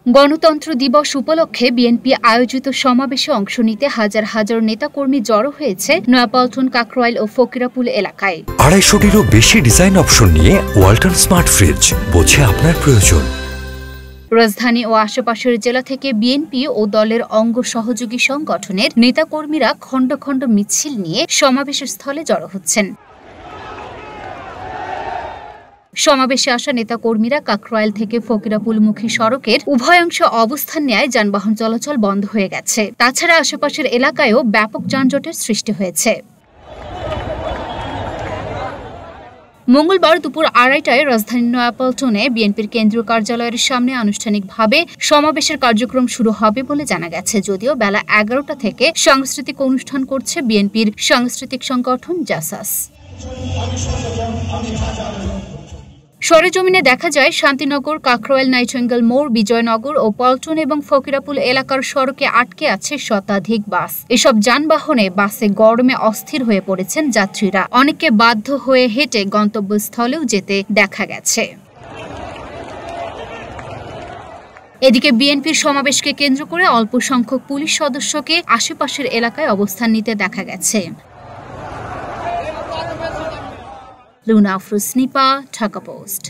গণতন্ত্র দিবস উপলক্ষে বিএনপি আয়োজিত সমাবেশে অংশ নিতে হাজার হাজার নেতাকর্মী জড়ো হয়েছে নয়াপল্টন, কাকরাইল ও ফকিরাপুল এলাকায়। 250-টিরও বেশি ডিজাইন অপশন নিয়ে ওয়ালটন স্মার্ট ফ্রিজ, বোঝে আপনার প্রয়োজন। রাজধানী ও আশেপাশের জেলা থেকে বিএনপি ও দলের অঙ্গ সহযোগী সংগঠনের নেতাকর্মীরা খণ্ড খণ্ড মিছিল নিয়ে সমাবেশের স্থলে জড়ো হচ্ছেন। সমাবেশে আসা নেতাকর্মীরা কাকরাইল থেকে ফকিরাপুলমুখী সড়কের উভয় অংশে অবস্থান নেয় যানবাহন চলাচল বন্ধ হয়ে গেছে। তাছাড়া আশেপাশের এলাকায়ও ব্যাপক যানজটের সৃষ্টি হয়েছে। মঙ্গলবার দুপুর 2:30টায় রাজধানীর নয়াপল্টনে বিএনপির কেন্দ্রীয় কার্যালয়ের সামনে আনুষ্ঠানিকভাবে সমাবেশের কার্যক্রম শুরু হবে বলে জানা গেছে। যদিও বেলা 11টা থেকে সাংস্কৃতিক অনুষ্ঠান করছে বিএনপির সাংস্কৃতিক সংগঠন জাসাস। সরেজমিনে দেখা যায় শান্তিনগর, কাকরাইল, নাইটিঙ্গেল মোড়, বিজয়নগর ও পল্টন এবং ফকিরাপুল এলাকার সড়কে আটকে আছে শতাধিক বাস। এসব যানবাহনে বাসে গরমে অস্থির হয়ে পড়েছেন যাত্রীরা। অনেকে বাধ্য হয়ে হেঁটে গন্তব্যস্থলেও যেতে দেখা গেছে। এদিকে বিএনপির সমাবেশকে কেন্দ্র করে অল্প সংখ্যক পুলিশ সদস্যকে আশেপাশের এলাকায় অবস্থান নিতে দেখা গেছে। লুনা আফরোজ, নিপা, ঢাকা পোস্ট।